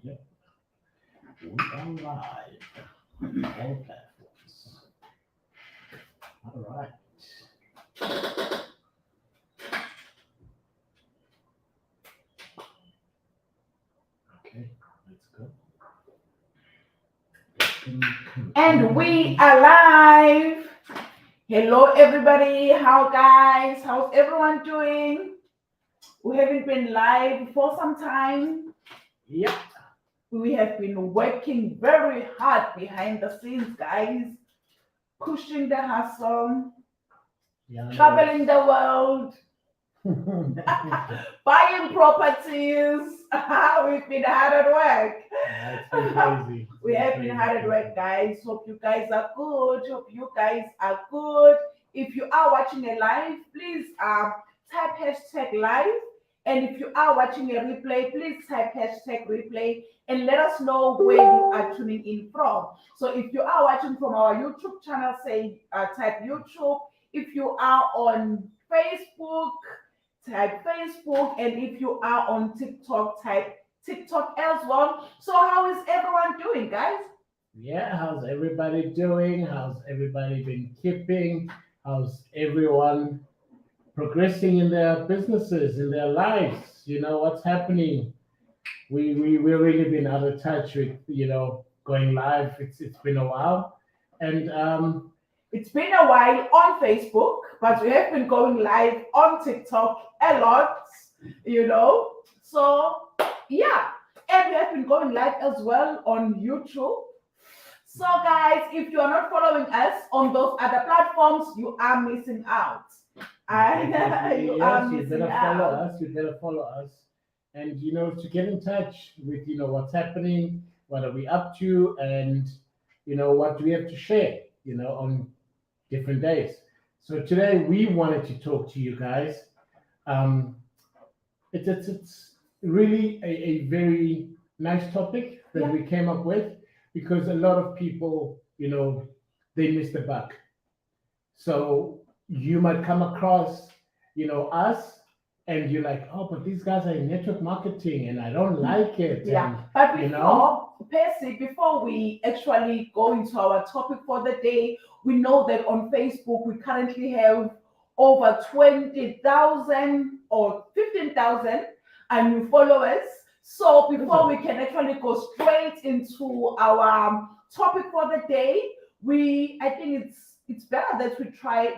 Yep. We are live on all platforms. All right. Okay, let's go. And we are live. Hello, everybody. How's everyone doing? We haven't been live for some time. Yep. We have been working very hard behind the scenes, guys, pushing the hustle, Yeah, traveling the world, buying properties. We've been hard at work. it's been crazy. We have been hard at work, guys. Hope you guys are good. Hope you guys are good. If you are watching a live, please type hashtag live. And if you are watching a replay, please type hashtag replay and let us know where you are tuning in from. So if you are watching from our YouTube channel, say type YouTube. If you are on Facebook, type Facebook. And if you are on TikTok, type TikTok as well. So how is everyone doing, guys? Yeah, how's everybody doing? How's everybody been keeping? How's everyone progressing in their businesses, in their lives? You know, what's happening? We've really been out of touch with, going live. It's been a while. And It's been a while on Facebook, but we have been going live on TikTok a lot, you know. So, yeah. And we have been going live as well on YouTube. So, guys, if you are not following us on those other platforms, you are missing out. You are yes, you missing better follow out. us. You better follow us. And to get in touch with what's happening, what are we up to, and what do we have to share, on different days. So today we wanted to talk to you guys. Um, it's really a very nice topic that Yeah. we came up with because a lot of people, they miss the bug. So you might come across, us, and you're like, oh, but these guys are in network marketing, and I don't like it, Yeah, and but you know, Percy, before we actually go into our topic for the day, we know that on Facebook we currently have over 20,000 or 15,000 new followers. So before we can actually go straight into our topic for the day, I think it's better that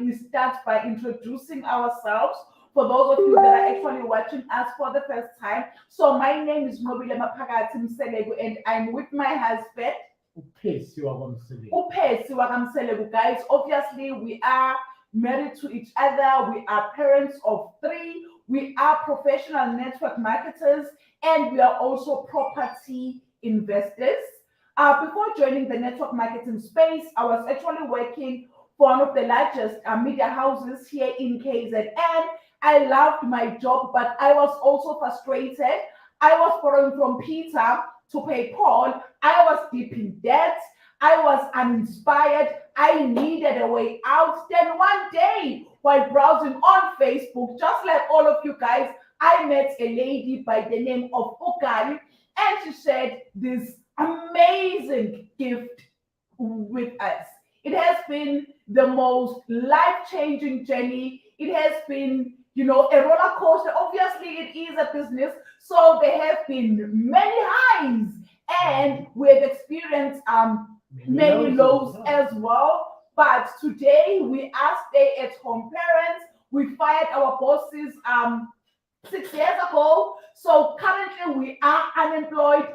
we start by introducing ourselves for those of you that are actually watching us for the first time. So my name is Nobile Mapagati Mselegu and I'm with my husband. uphesi wakwamsele. Upesi Wakamselegu. Guys, obviously we are married to each other. We are parents of three. We are professional network marketers and we are also property investors. Before joining the network marketing space, I was actually working for one of the largest media houses here in KZN. I loved my job, but I was also frustrated. I was borrowing from Peter to pay Paul. I was deep in debt. I was uninspired. I needed a way out. Then one day, while browsing on Facebook, just like all of you guys, I met a lady by the name of Ukari, and she shared this amazing gift with us. It has been the most life-changing journey. It has been, a roller coaster. Obviously, it is a business, so there have been many highs, and we have experienced many lows as well. But today we are stay-at-home parents. We fired our bosses 6 years ago. So currently we are unemployed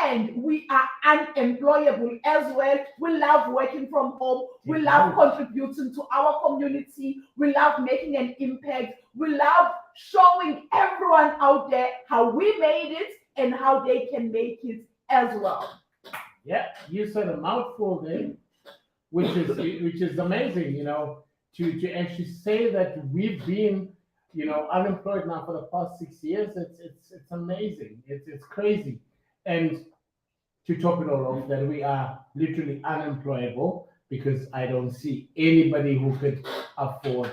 and we are unemployable as well. We love working from home. We love contributing to our community. We love making an impact. We love showing everyone out there how we made it and how they can make it as well. Yeah, you said a mouthful there, which is amazing. To actually say that we've been, unemployed now for the past 6 years. It's amazing. It's crazy, and to top it all off, that we are literally unemployable because I don't see anybody who could afford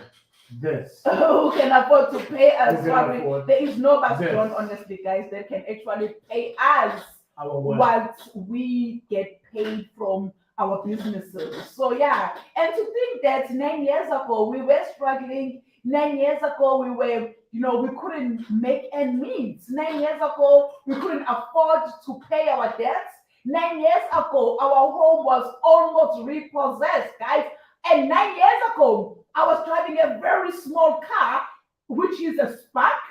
this. Who can afford to pay Who us? can afford There is no this? background, honestly, guys, that can actually pay us. our work. what we get paid from our businesses. So yeah, and to think that 9 years ago we were struggling. 9 years ago we were, we couldn't make ends meet. 9 years ago we couldn't afford to pay our debts. 9 years ago our home was almost repossessed, guys. And 9 years ago I was driving a very small car, which is a Spark.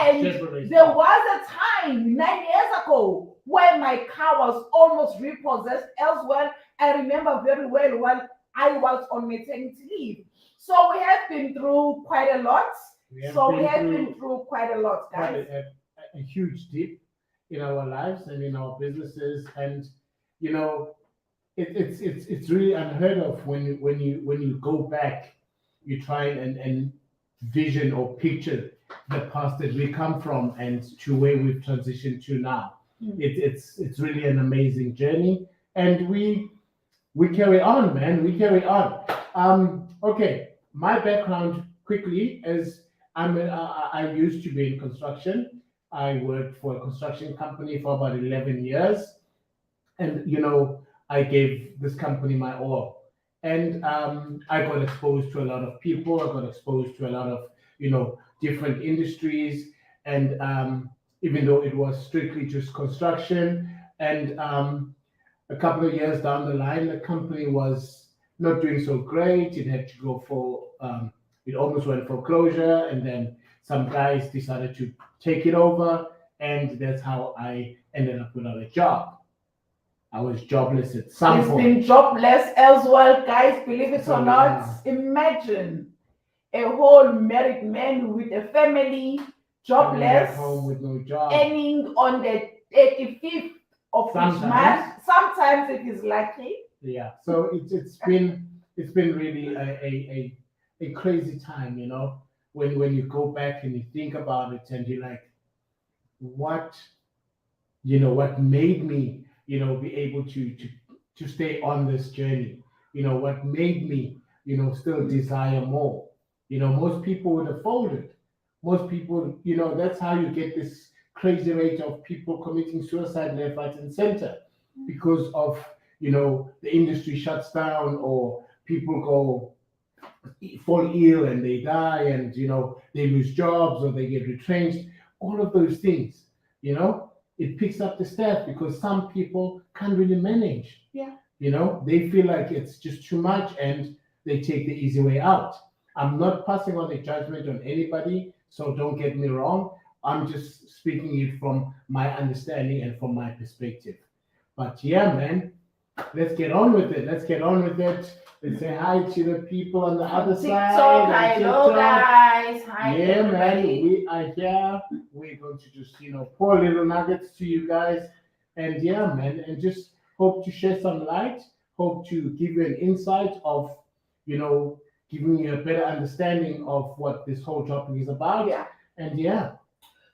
And Chevrolet. there was a time 9 years ago where my car was almost repossessed elsewhere. I remember very well when I was on maternity leave. So we have been through quite a lot. We have So been we have through been through quite a lot, quite guys. a huge dip in our lives and in our businesses, and you know, it's really unheard of when you go back, you try and vision or picture the past that we come from and to where we've transitioned to now. Mm. It's really an amazing journey, and we carry on, man. We carry on. Okay, my background quickly is I used to be in construction. I worked for a construction company for about 11 years, and I gave this company my all, and I got exposed to a lot of people. I got exposed to a lot of different industries, and even though it was strictly just construction, and a couple of years down the line, the company was not doing so great. It had to go for, it almost went for closure, and then some guys decided to take it over, and that's how I ended up without a job. I was jobless at some He's point. been jobless elsewhere, guys. Believe it So, or not, yeah. imagine a whole married man with a family, Coming jobless, back home with no job. earning on the 85th of each Sometimes. month. Sometimes it is lucky. Yeah, so it's been really a crazy time, when you go back and you think about it and you're like, what what made me be able to stay on this journey, what made me still desire more. Most people would have folded. Most people, that's how you get this crazy rate of people committing suicide left, right, and center, because of the industry shuts down, or people fall ill and they die, and they lose jobs or they get retrenched. All of those things, it picks up the staff, because some people can't really manage. Yeah. They feel like it's just too much and they take the easy way out. I'm not passing on a judgment on anybody, so don't get me wrong. I'm just speaking it from my understanding and from my perspective. But yeah, man, let's get on with it. Let's get on with it. Let's say hi to the people on the other side. TikTok, on hello TikTok. guys. Hi Yeah, man, everybody. we are here. We're going to just, pour little nuggets to you guys. And yeah, man, and just hope to share some light, hope to give you an insight of, giving you a better understanding of what this whole topic is about. Yeah. And yeah,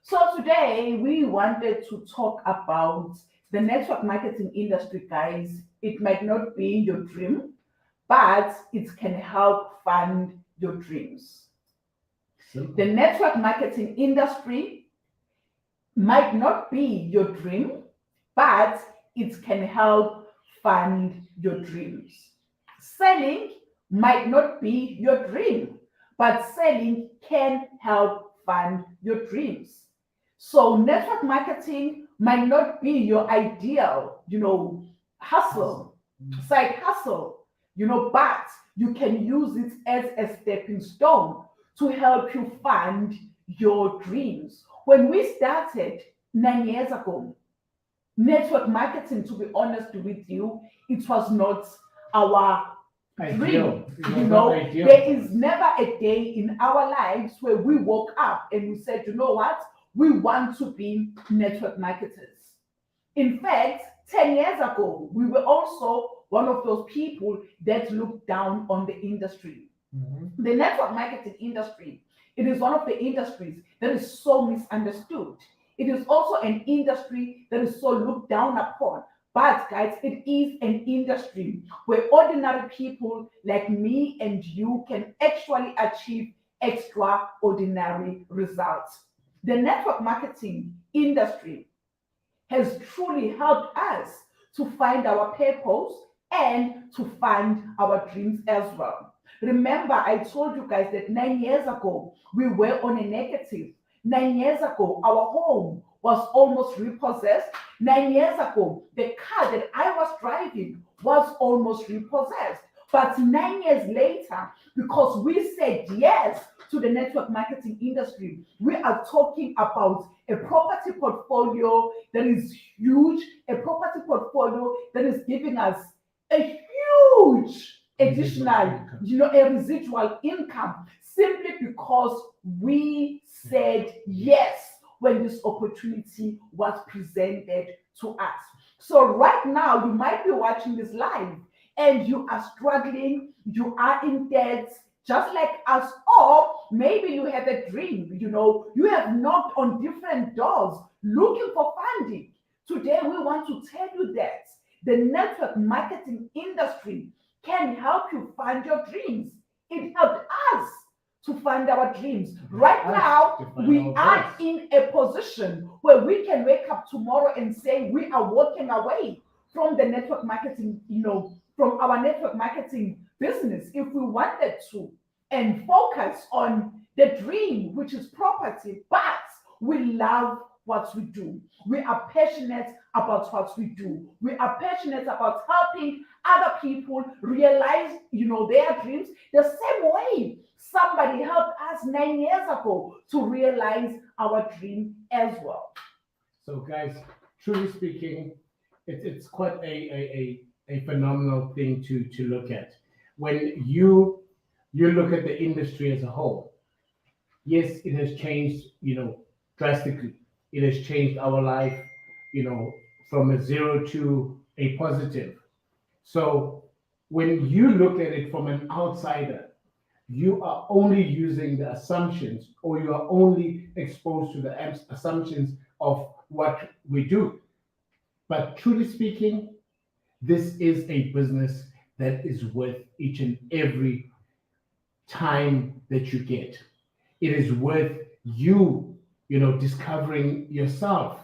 So today we wanted to talk about the network marketing industry, guys. It might not be your dream, but it can help fund your dreams. simple. The network marketing industry might not be your dream, but it can help fund your dreams. Selling might not be your dream, but selling can help fund your dreams. So network marketing might not be your ideal, hustle, side hustle, but you can use it as a stepping stone to help you fund your dreams. When we started 9 years ago, network marketing, to be honest with you, it was not our Ideal. dream. It was not ideal. There is never a day in our lives where we woke up and we said, you know what, we want to be network marketers. In fact, 10 years ago, we were also one of those people that looked down on the industry. Mhm. The network marketing industry, it is one of the industries that is so misunderstood. It is also an industry that is so looked down upon. But guys, it is an industry where ordinary people like me and you can actually achieve extraordinary results. The network marketing industry has truly helped us to find our purpose and to find our dreams as well. Remember, I told you guys that 9 years ago, we were on a negative. 9 years ago, our home was almost repossessed. 9 years ago, the car that I was driving was almost repossessed. But 9 years later, because we said yes to the network marketing industry, we are talking about a property portfolio that is huge, a property portfolio that is giving us a huge additional, a residual income simply because we said yes when this opportunity was presented to us. So right now, you might be watching this live and you are struggling, you are in debt, just like us, or maybe you have a dream, you have knocked on different doors looking for funding. Today, we want to tell you that the network marketing industry can help you find your dreams. It helped us to find our dreams. Right now, we are in a position where we can wake up tomorrow and say we are walking away from the network marketing, from our network marketing business if we wanted to, and focus on the dream, which is property. But we love what we do. We are passionate about what we do. We are passionate about helping other people realize, their dreams the same way somebody helped us 9 years ago to realize our dream as well. So, guys, truly speaking, it's quite a phenomenal thing to look at. When you look at the industry as a whole, yes, it has changed, drastically. It has changed our life, you know, from a zero to a positive. So when you look at it from an outsider, you are only using the assumptions or you are only exposed to the assumptions of what we do. But truly speaking, this is a business that is worth each and every time that you get. It is worth you, discovering yourself,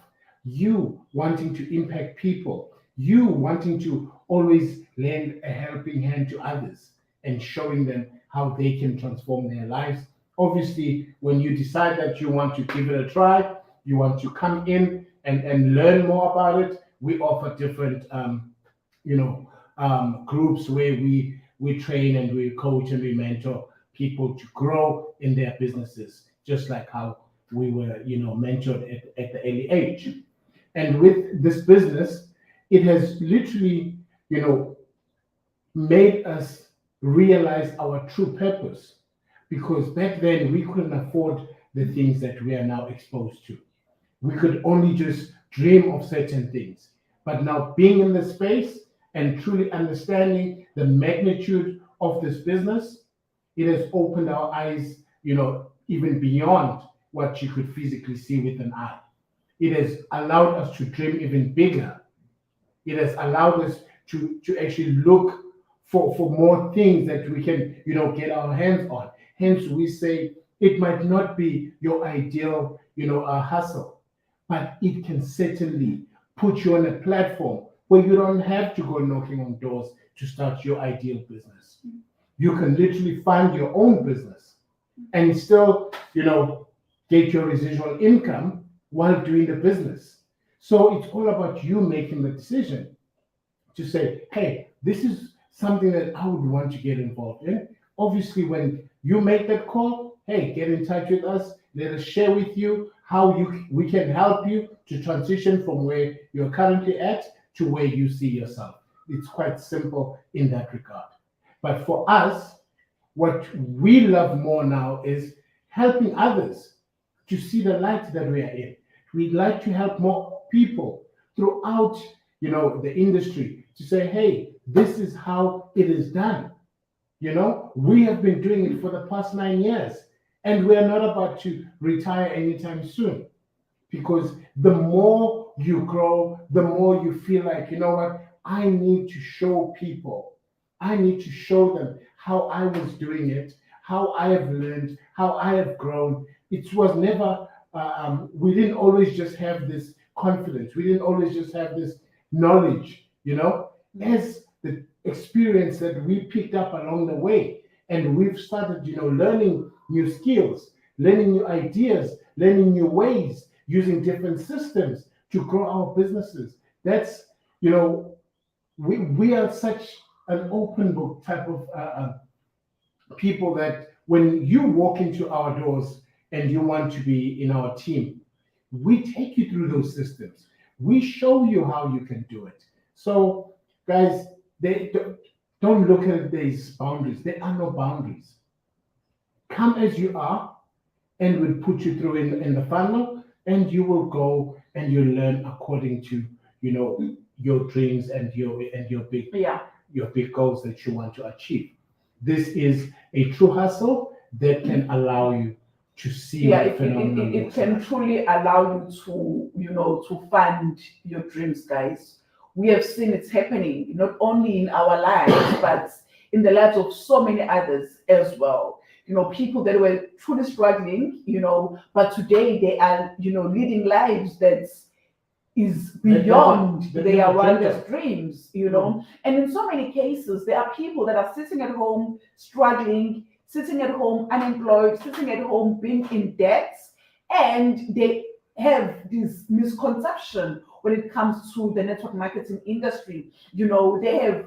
you wanting to impact people, you wanting to always lend a helping hand to others and showing them how they can transform their lives. Obviously, when you decide that you want to give it a try, you want to come in and learn more about it, we offer different groups where we train and we coach and we mentor people to grow in their businesses, just like how we were, mentored at the early age. And with this business, it has literally, made us realize our true purpose. Because back then we couldn't afford the things that we are now exposed to. We could only just dream of certain things. But now being in the space and truly understanding the magnitude of this business, it has opened our eyes, even beyond what you could physically see with an eye. It has allowed us to dream even bigger. It has allowed us to actually look for more things that we can, get our hands on. Hence, we say it might not be your ideal, hustle, but it can certainly put you on a platform where you don't have to go knocking on doors to start your ideal business. You can literally find your own business and still, get your residual income while doing the business. So it's all about you making the decision to say, hey, this is something that I would want to get involved in. Obviously, when you make that call, hey, get in touch with us. Let us share with you how we can help you to transition from where you're currently at to where you see yourself. It's quite simple in that regard. But for us, what we love more now is helping others to see the light that we are in. We'd like to help more people throughout, the industry to say, hey, this is how it is done. We have been doing it for the past 9 years, and we are not about to retire anytime soon. Because the more you grow, the more you feel like, you know what, I need to show people. I need to show them how I was doing it, how I have learned, how I have grown. It was never, we didn't always just have this confidence. We didn't always just have this knowledge, as the experience that we picked up along the way. And we've started, learning new skills, learning new ideas, learning new ways, using different systems to grow our businesses. That's, we are such an open book type of people that when you walk into our doors and you want to be in our team, we take you through those systems. We show you how you can do it. So, guys, they don't look at these boundaries. There are no boundaries. Come as you are, and we'll put you through in the funnel, and you will go and you learn according to your dreams and your big Yeah. your big goals that you want to achieve. This is a true hustle that can allow you to see Yeah, what it phenomenon it looks can like. truly allow you to, to fund your dreams, guys. We have seen it happening not only in our lives, but in the lives of so many others as well. People that were truly struggling, but today they are, leading lives that is beyond They their never dreamt wildest of. dreams. And in so many cases, there are people that are sitting at home struggling, sitting at home unemployed, sitting at home being in debt, and they have this misconception when it comes to the network marketing industry. They have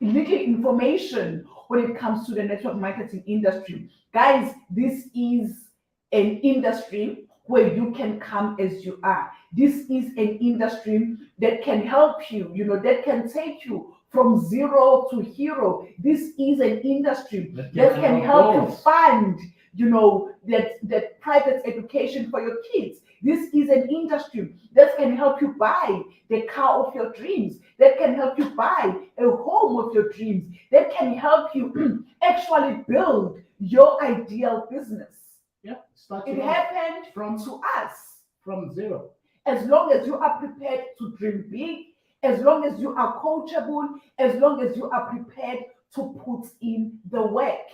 little information when it comes to the network marketing industry. Guys, this is an industry where you can come as you are. This is an industry that can help you, that can take you from zero to hero. This is an industry that can help you fund, that private education for your kids. This is an industry that can help you buy the car of your dreams, that can help you buy a home of your dreams, that can help you actually build your ideal business. Yeah, It happened to us. from zero. As long as you are prepared to dream big, as long as you are coachable, as long as you are prepared to put in the work,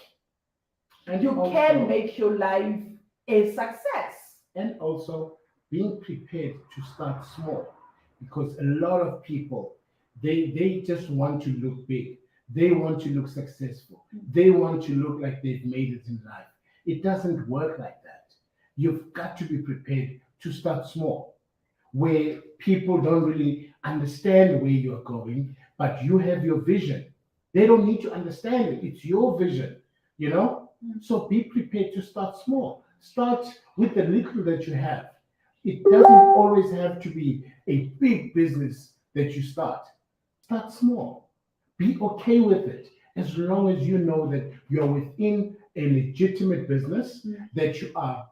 And you also, can make your life a success. and also being prepared to start small, because a lot of people they just want to look big, they want to look successful, they want to look like they've made it in life. It doesn't work like that. You've got to be prepared to start small, where people don't really understand where you're going, but you have your vision. They don't need to understand it. It's your vision, you know? So be prepared to start small. Start with the little that you have. It doesn't always have to be a big business that you start. Start small. Be okay with it as long as you know that you're within a legitimate business, that you are,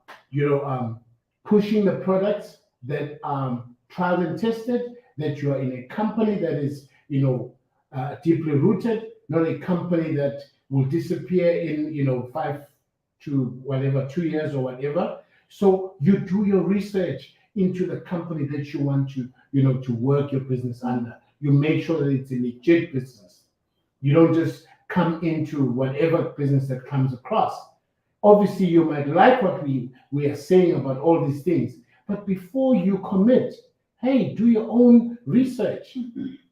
pushing the products that tried and tested, that you are in a company that is, deeply rooted, not a company that will disappear in, 2 years or whatever. So you do your research into the company that you want to, to work your business under. You make sure that it's a legit business. You don't just come into whatever business that comes across. Obviously, you might like what we are saying about all these things, but before you commit, hey, do your own research.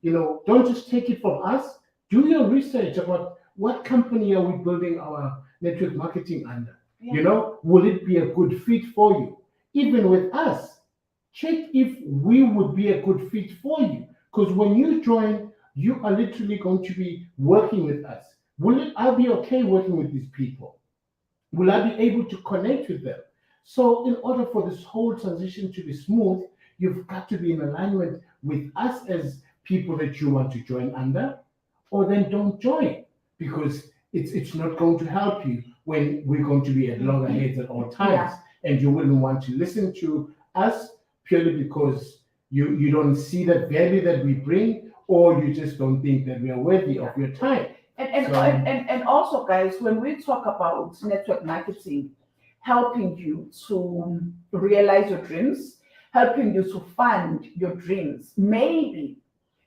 Don't just take it from us. Do your research about what company are we building our network marketing under. Yeah. Will it be a good fit for you? Even with us, check if we would be a good fit for you. Because when you join, you are literally going to be working with us. I be okay working with these people? Will I be able to connect with them? So, in order for this whole transition to be smooth, you've got to be in alignment with us as people that you want to join under, or then don't join, because it's not going to help you when we're going to be at loggerheads at all times, and you wouldn't want to listen to us purely because you don't see the value that we bring, or you just don't think that we are worthy of your time. And also, guys, when we talk about network marketing, helping you to realize your dreams, helping you to fund your dreams, maybe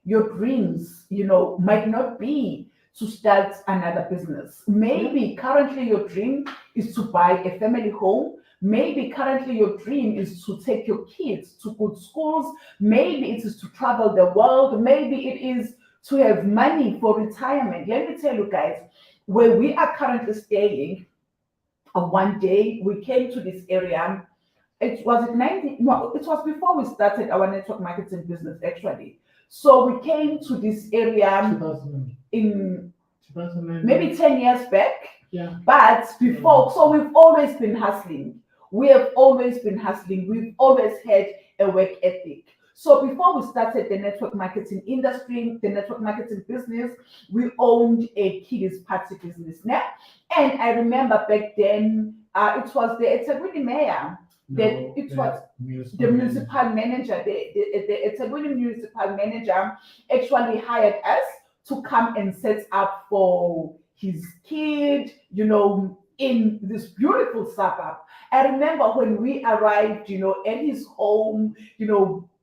your dreams, might not be to start another business. Maybe currently your dream is to buy a family home. Maybe currently your dream is to take your kids to good schools. Maybe it is to travel the world. Maybe it is to have money for retirement. Let me tell you guys, where we are currently staying, one day we came to this area. It was at 90, no, it was before we started our network marketing business actually. So we came to this area 2000, in 2009. maybe 10 years back. Yeah. But before, so we've always been hustling. We have always been hustling. We've always had a work ethic. So before we started the network marketing industry, the network marketing business, we owned a kiddies party business now. And I remember back then, it was the Etabili mayor, it was the municipal manager, the Etabili municipal manager actually hired us to come and set up for his kid, in this beautiful suburb. I remember when we arrived, at his home,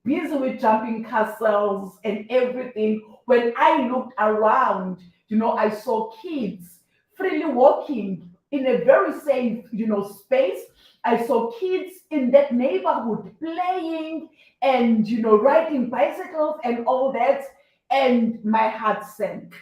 busy with jumping castles and everything. When I looked around, I saw kids freely walking in a very safe, space. I saw kids in that neighborhood playing and, riding bicycles and all that. And my heart sank.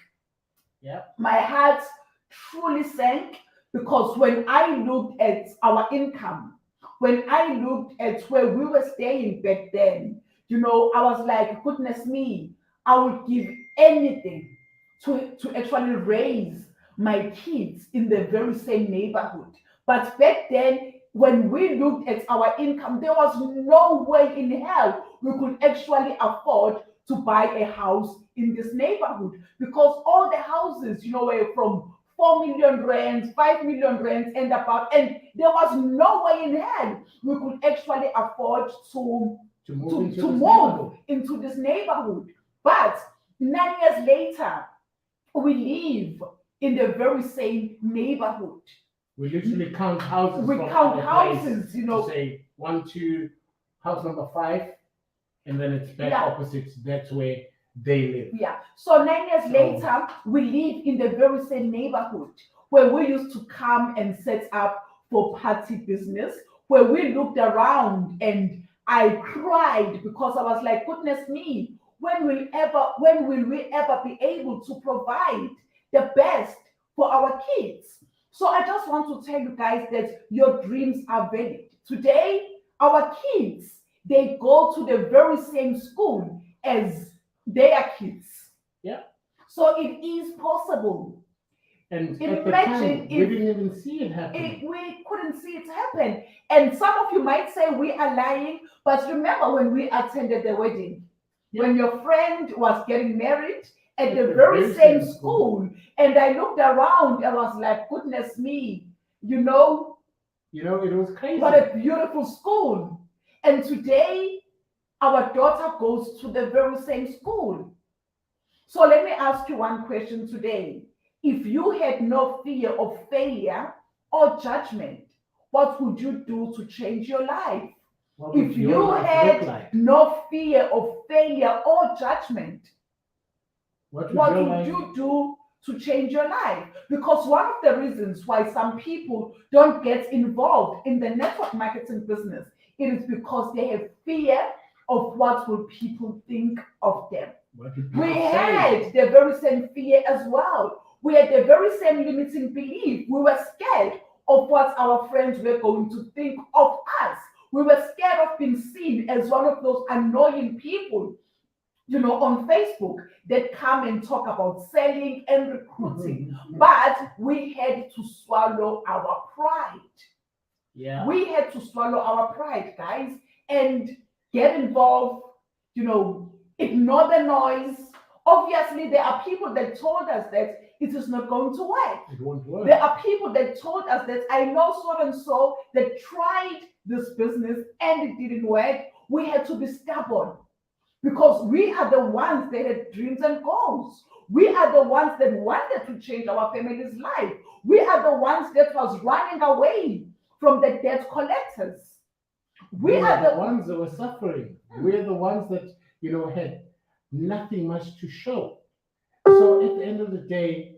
Yeah. My heart truly sank because when I looked at our income, when I looked at where we were staying back then, I was like, goodness me, I would give anything to actually raise my kids in the very same neighborhood. But back then, when we looked at our income, there was no way in hell we could actually afford to buy a house in this neighborhood because all the houses, were from 4 million rands, 5 million rands, and above. And there was no way in hell we could actually afford to move into this neighborhood. But 9 years later, we live in the very same neighborhood. We literally count houses. We count houses, To say 1, 2, house number 5, and then it's back opposite. That's where they live. Yeah. So 9 years later, we live in the very same neighborhood where we used to come and set up for party business, where we looked around and I cried because I was like, goodness me, when will we ever be able to provide the best for our kids? So I just want to tell you guys that your dreams are valid. Today, our kids, they go to the very same school as their kids. Yeah. So it is possible. And Imagine at the time, we didn't even see it happen. We couldn't see it happen. And some of you might say we are lying, but remember when we attended the wedding, when your friend was getting married at the very same school, and I looked around, I was like, goodness me, it was crazy. What a beautiful school. And today, our daughter goes to the very same school. So let me ask you one question today. If you had no fear of failure or judgment, what would you do to change your life? If you had no fear of failure or judgment, what would you do to change your life? Because one of the reasons why some people don't get involved in the network marketing business, it is because they have fear of what will people think of them. We had the very same fear as well. We had the very same limiting belief. We were scared of what our friends were going to think of us. We were scared of being seen as one of those annoying people, on Facebook that come and talk about selling and recruiting. But we had to swallow our pride. Yeah. We had to swallow our pride, guys, and get involved, ignore the noise. Obviously, there are people that told us that it is not going to work. It won't work. There are people that told us that I know so and so that tried this business and it didn't work. We had to be stubborn because we are the ones that had dreams and goals. We are the ones that wanted to change our family's life. We are the ones that was running away from the debt collectors. We are the ones that were suffering. We're the ones that, had nothing much to show. So at the end of the day,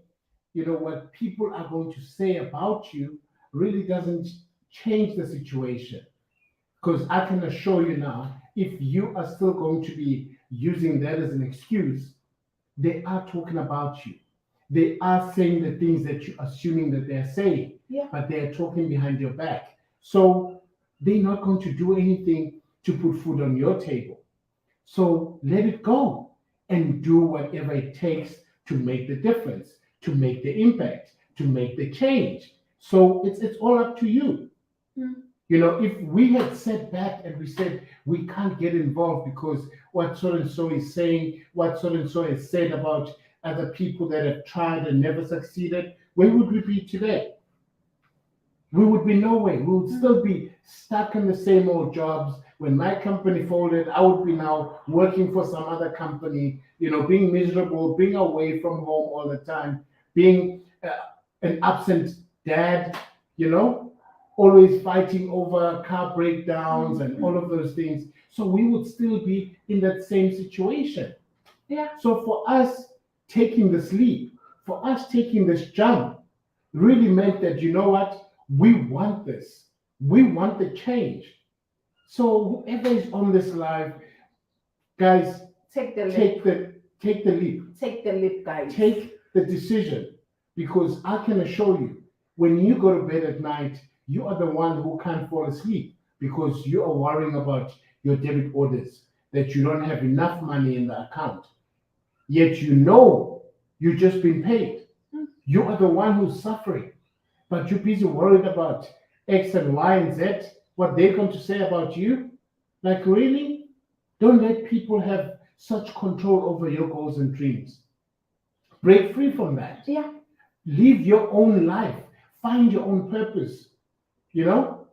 what people are going to say about you really doesn't change the situation. Because I can assure you now, if you are still going to be using that as an excuse, they are talking about you. They are saying the things that you're assuming that they're saying, Yeah. but they're talking behind your back. So they're not going to do anything to put food on your table. So let it go and do whatever it takes to make the difference, to make the impact, to make the change. So it's all up to you. Mm. If we had sat back and we said we can't get involved because what so and so is saying, what so and so has said about other people that have tried and never succeeded, where would we be today? We would be nowhere. We would still be stuck in the same old jobs. When my company folded, I would be now working for some other company, being miserable, being away from home all the time, being an absent dad, you know, always fighting over car breakdowns and all of those things. So we would still be in that same situation. Yeah. So for us taking this leap, for us taking this jump, really meant that, you know what, we want this. We want the change. So whoever is on this live, guys, Take the leap. take the leap. Take the leap, guys. Take the decision. Because I can assure you, when you go to bed at night, you are the one who can't fall asleep because you are worrying about your debit orders, that you don't have enough money in the account. Yet you know you've just been paid. You are the one who's suffering, but you're busy worried about X and Y and Z, what they're going to say about you. Like, really? Don't let people have such control over your goals and dreams. Break free from that. Yeah. Live your own life. Find your own purpose. You know?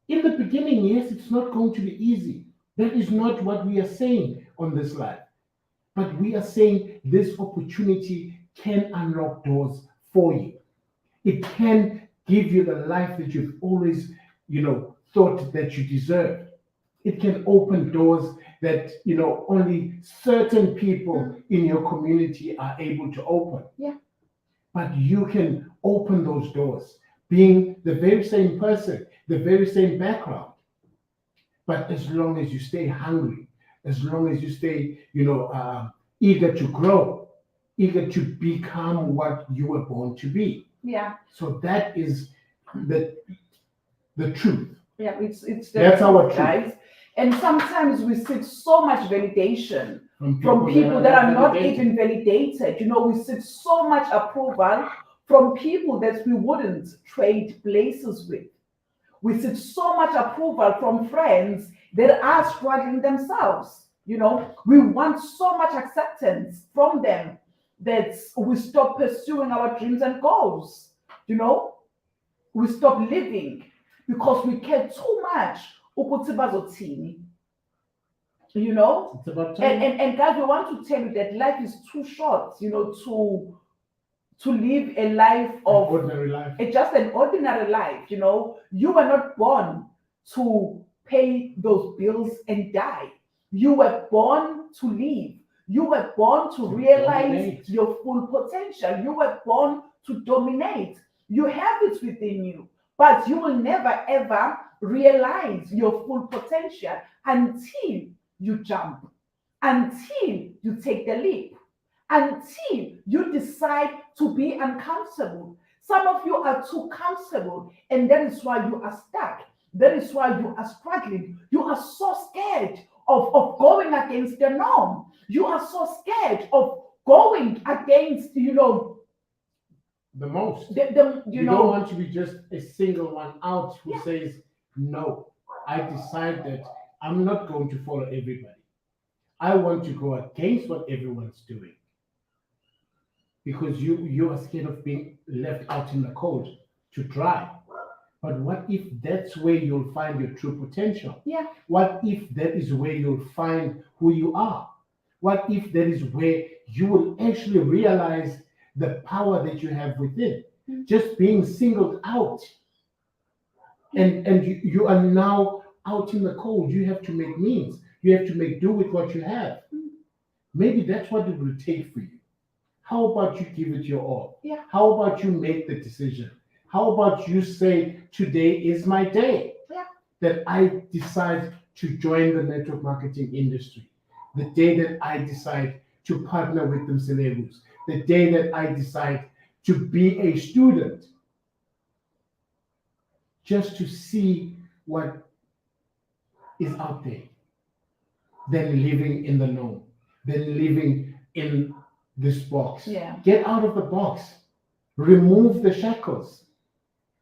In the beginning, yes, it's not going to be easy. That is not what we are saying on this life. But we are saying this opportunity can unlock doors for you. It can give you the life that you've always, thought that you deserve. It can open doors that, only certain people in your community are able to open. Yeah. But you can open those doors, being the very same person, the very same background. But as long as you stay hungry, as long as you stay, eager to grow, eager to become what you were born to be. Yeah. So that is the truth. Yeah, it's That's our truth. guys. And sometimes we seek so much validation From people that are not validated. even validated. We seek so much approval from people that we wouldn't trade places with. We seek so much approval from friends that are struggling themselves. We want so much acceptance from them that we stop pursuing our dreams and goals. We stop living because we care too much ukuthi bazothini. It's about time. And guys, we want to tell you that life is too short, to live a life of ordinary life. just an ordinary life. You were not born to pay those bills and die. You were born to live. You were born to realize dominate. your full potential. You were born to dominate. You have it within you, but you will never ever realize your full potential until you jump, until you take the leap, until you decide to be uncomfortable. Some of you are too comfortable, and that is why you are stuck. That is why you are struggling. You are so scared of going against the norm. You are so scared of going against, The most. you don't want to be just a single one out who Yeah. says, no, I decide that I'm not going to follow everybody. I want to go against what everyone's doing. Because you are scared of being left out in the cold to dry. But what if that's where you'll find your true potential? Yeah. What if that is where you'll find who you are? What if that is where you will actually realize the power that you have within? Just being singled out. And you are now out in the cold. You have to make means. You have to make do with what you have. Maybe that's what it will take for you. How about you give it your all? Yeah. How about you make the decision? How about you say, today is my day Yeah. that I decide to join the network marketing industry, the day that I decide to partner with them celebs, the day that I decide to be a student, just to see what is out there, than living in the known, than living in this box. Yeah. Get out of the box. Remove the shackles.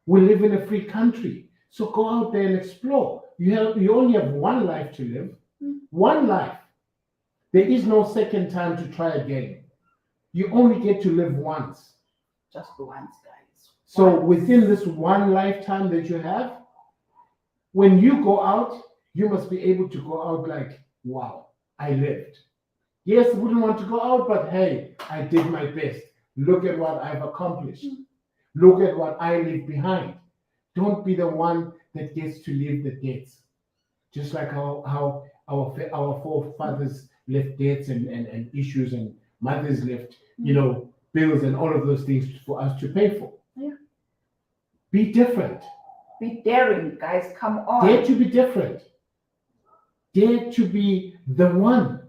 We live in a free country. So go out there and explore. You only have one life to live. One life. There is no second time to try again. You only get to live once. Just the once, guys. So Once. within this one lifetime that you have, when you go out, you must be able to go out like, wow, I lived. Yes, I wouldn't want to go out, but hey, I did my best. Look at what I've accomplished. Look at what I leave behind. Don't be the one that gets to leave the debts. Just like how our forefathers left debts and issues, and mothers left, bills and all of those things for us to pay for. Yeah. Be different. Be daring, guys. Come on. Dare to be different. Dare to be the one.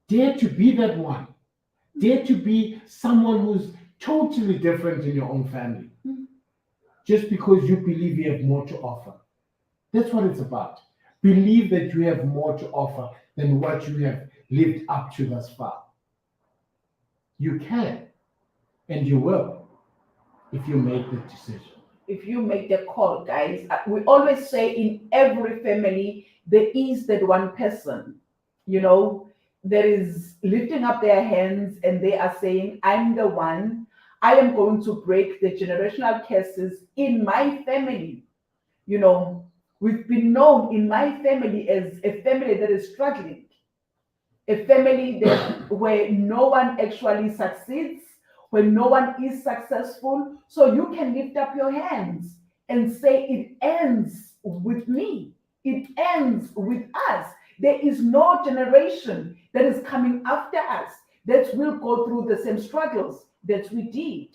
Dare to be that one. Dare to be someone who's totally different in your own family. Just because you believe you have more to offer. That's what it's about. Believe that you have more to offer than what you have lived up to thus far. You can, and you will, if you make the decision. If you make the call, guys, we always say in every family, there is that one person, that is lifting up their hands and they are saying, I'm the one. I am going to break the generational curses in my family. We've been known in my family as a family that is struggling, a family that where no one actually succeeds, where no one is successful. So you can lift up your hands and say, it ends with me. It ends with us. There is no generation that is coming after us that will go through the same struggles that we did.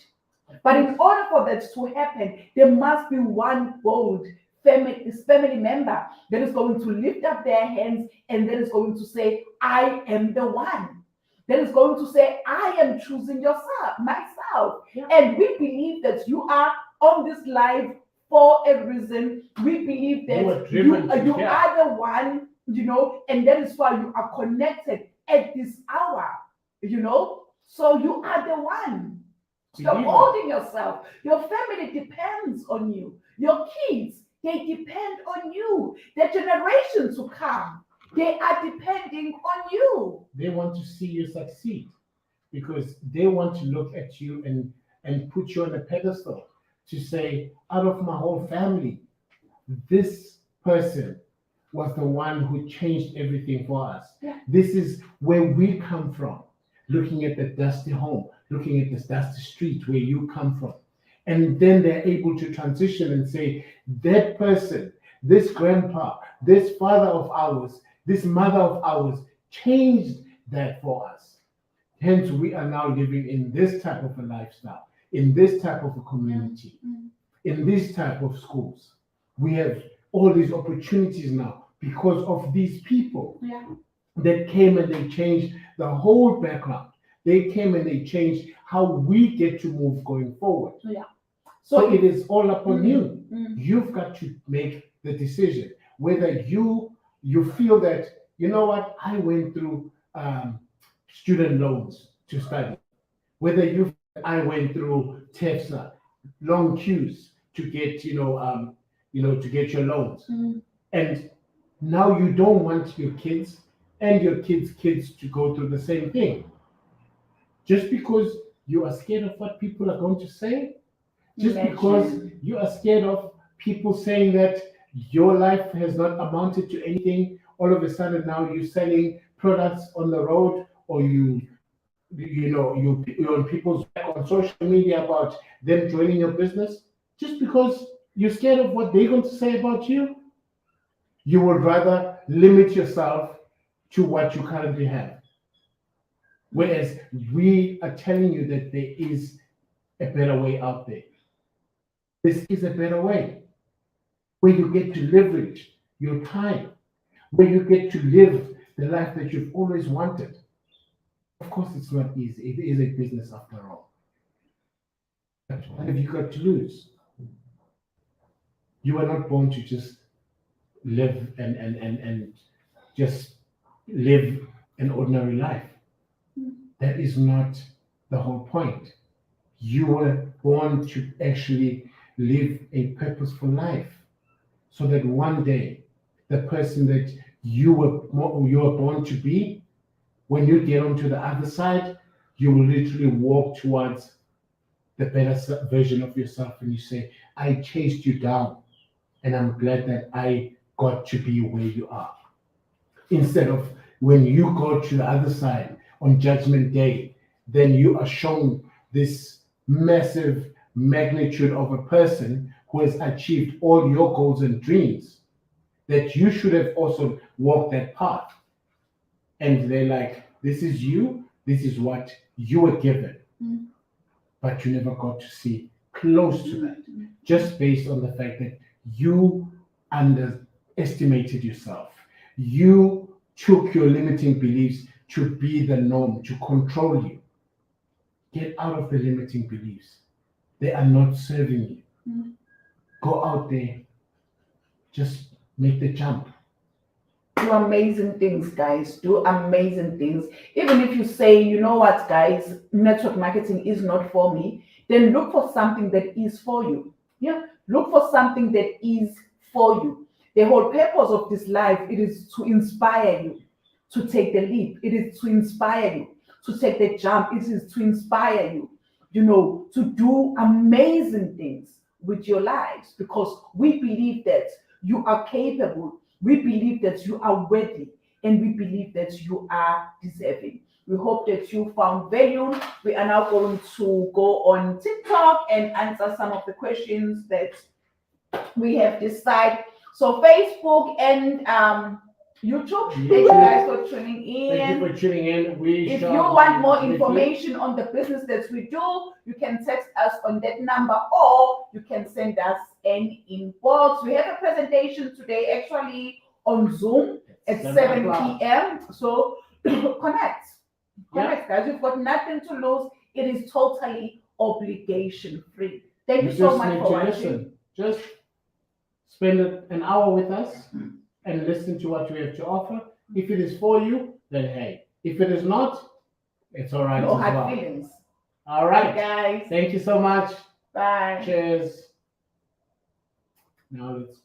But in order for that to happen, there must be one bold family member that is going to lift up their hands and that is going to say, I am the one. That is going to say, I am choosing myself. Yeah. And we believe that you are on this live for a reason. We believe that you are the one, and that is why you are connected at this hour, So you are the one. Stop holding yourself. Your family depends on you. Your kids, they depend on you. The generations to come, they are depending on you. They want to see you succeed because they want to look at you and put you on a pedestal to say, out of my whole family, this person was the one who changed everything for us. Yeah. This is where we come from, looking at the dusty home, looking at this dusty street where you come from. And then they're able to transition and say, that person, this grandpa, this father of ours, this mother of ours changed that for us. Hence, we are now living in this type of a lifestyle, in this type of a community, in this type of schools. We have all these opportunities now because of these people that came and they changed the whole background. They came and they changed how we get to move going forward. Yeah. So it is all upon you. You've got to make the decision whether you feel that, you know what, I went through student loans to study. Whether I went through TEFSA, long queues to get, to get your loans. And now you don't want your kids and your kids' kids to go through the same thing. Just because you are scared of what people are going to say, because you are scared of people saying that your life has not amounted to anything, all of a sudden now you're selling products on the road, or you're on people's back on social media about them joining your business, just because you're scared of what they're going to say about you. You would rather limit yourself to what you currently have. Whereas we are telling you that there is a better way out there. This is a better way where you get to leverage your time, where you get to live the life that you've always wanted. Of course, it's not easy. It is a business after all. But what have you got to lose? You are not born to just live and just live an ordinary life. That is not the whole point. You were born to actually live a purposeful life so that one day the person that you were born to be, when you get onto the other side, you will literally walk towards the better version of yourself and you say, I chased you down and I'm glad that I got to be where you are. Instead of when you go to the other side on Judgment Day, then you are shown this massive magnitude of a person who has achieved all your goals and dreams, that you should have also walked that path. And they're like, this is you, this is what you were given. But you never got to see close to that, just based on the fact that you underestimated yourself. You took your limiting beliefs to be the norm, to control you. Get out of the limiting beliefs. They are not serving you. Go out there, just make the jump. Do amazing things, guys. Do amazing things. Even if you say, you know what, guys, network marketing is not for me, then look for something that is for you. Yeah, look for something that is for you. The whole purpose of this life, it is to inspire you to take the leap. It is to inspire you to take the jump. It is to inspire you, to do amazing things with your lives, because we believe that you are capable. We believe that you are worthy, and we believe that you are deserving. We hope that you found value. We are now going to go on TikTok and answer some of the questions that we have decided. So Facebook and YouTube, thank you guys for tuning in. Thank you for tuning in. If you want more information on the business that we do, you can text us on that number or you can send us an inbox. We have a presentation today actually on Zoom at 7 p.m. So connect, guys. You've got nothing to lose. It is totally obligation free. Thank you so much for watching. Just spend an hour with us and listen to what we have to offer. If it is for you, then hey. If it is not, it's all right. No hard feelings. All right, bye, guys. Thank you so much. Bye. Cheers. Now let's